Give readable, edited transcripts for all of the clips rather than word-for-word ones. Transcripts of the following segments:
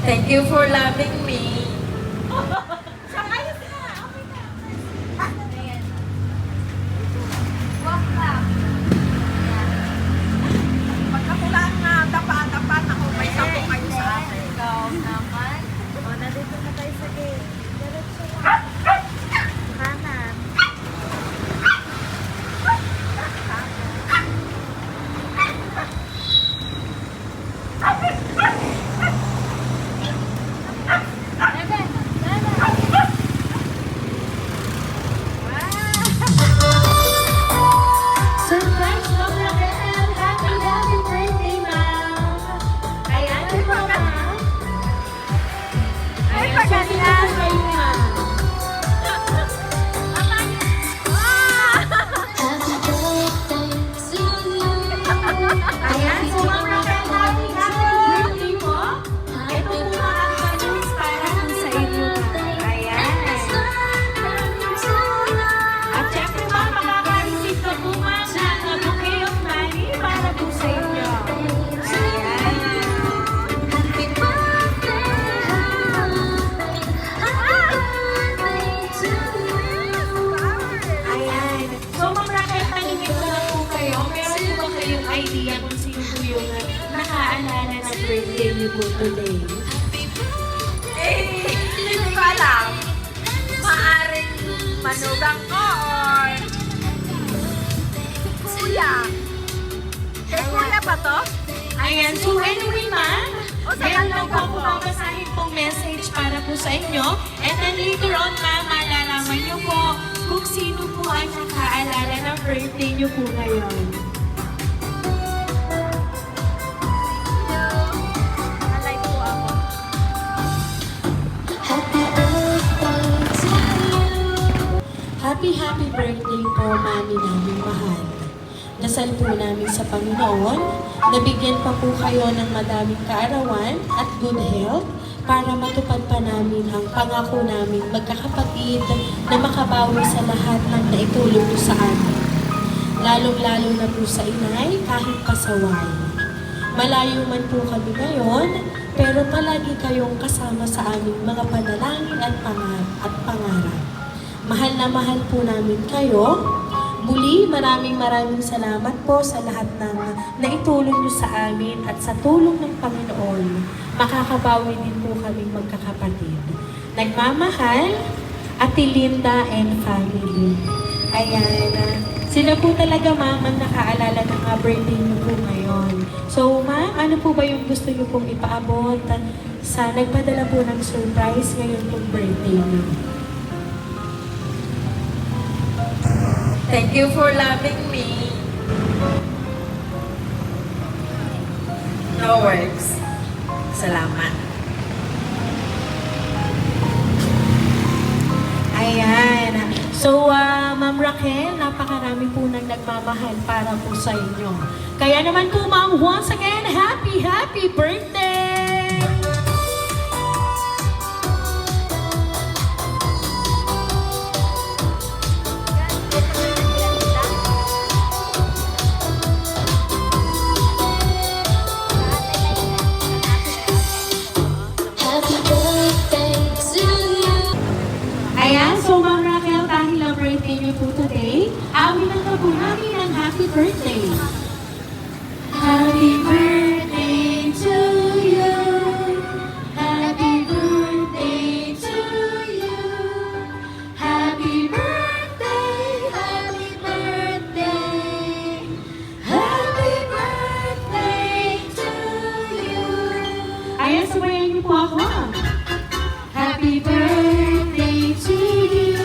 Thank you for loving me. Siya, ayos na. Okay na. Ayan. Walk lang. Pagkakulaan na, dapat ako may sabong kayo sa akin. Ikaw naman. O, nandito na tayo sa gate. Diretso lang. Kanan. Surprise, Ma'am Raquel! Happy, happy birthday, ma'am! Ayan, ito po, ma'am. Ay, Ayan, paganda. susunod po kayo, ma'am. Ayan, so Ma'am Raquel, happy, happy birthday po! Ito po ang balloons para po sa inyo, ma'am. Ayan. At syempre, ma'am, makaka-receive ka po, ma'am, ng bouquet of money para po sa inyo. Ayan. Ayan. So, Ma'am Raquel, tanungin ko lang po kayo. Meron po ba kayong idea kung sino po yung nakaalala ng birthday niyo po today? Eh, hindi ko alam. Maaring manugang ko or si Kuya. Kay Kuya ba to? Ayan. So, anyway, ma'am, O, sa meron kanila lang po po. akong babasahin pong message para po sa inyo. And then later on, ma'am, malalaman niyo po kung sino po ang nakaalala ng birthday niyo po ngayon. Alay po ako. Happy, happy birthday po, Mami namin mahal. Dasal po namin sa Panginoon, nabigyan pa po kayo ng madaming kaarawan at good health para matupad pa namin ang pangako namin magkakapatid na makabawi sa lahat ng naitulong po sa amin. Lalong-lalo na po sa inay kahit pasaway. Malayo man po kami ngayon, pero palagi kayong kasama sa aming mga panalangin at pangarap. Mahal na mahal po namin kayo. Muli, maraming salamat po sa lahat ng naitulong niyo sa amin at sa tulong ng Panginoon. Makakabawi din po kami magkakapatid. Nagmamahal, Ate Linda and family. Ayan. Sila po talaga, ma'am, ang nakaalala ng birthday niyo po ngayon. So, ma'am, ano po ba yung gusto niyo pong ipaabot sa nagpadala po ng surprise ngayon pong birthday niyo? Thank you for loving me. No words. Salamat. Ayan. So, Ma'am Raquel, napakarami po nang nagmamahal para po sa inyo. Kaya naman po, ma'am, once again, happy, happy birthday! Ayan, so Ma'am Raquel, dahil ang birthday niyo po today, amin na po namin ang happy birthday. Happy birthday to you. Happy birthday to you. Happy birthday, happy birthday. Happy birthday to you. Ayan, sabayan niyo po ako. Happy birthday to you.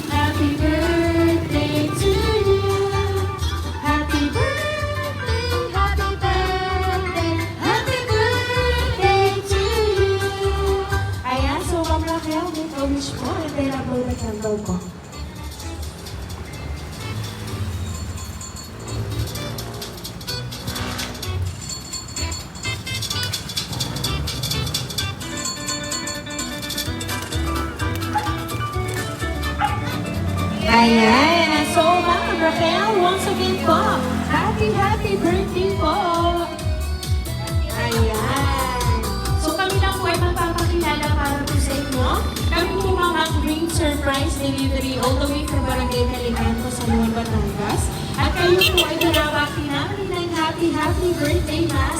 Happy birthday to you. Happy birthday, happy birthday, happy birthday to you. Ayan, so Ma'am Raquel, make a wish po and then I'll blow the candle po. Ayan. So, Ma'am Raquel, once again po, happy, happy birthday po. Ayan. So, kami lang surprise delivery all the way from Barangay Calicanto sa Nueva Batangas. At kayo po ay binabati namin ng happy birthday, Mas.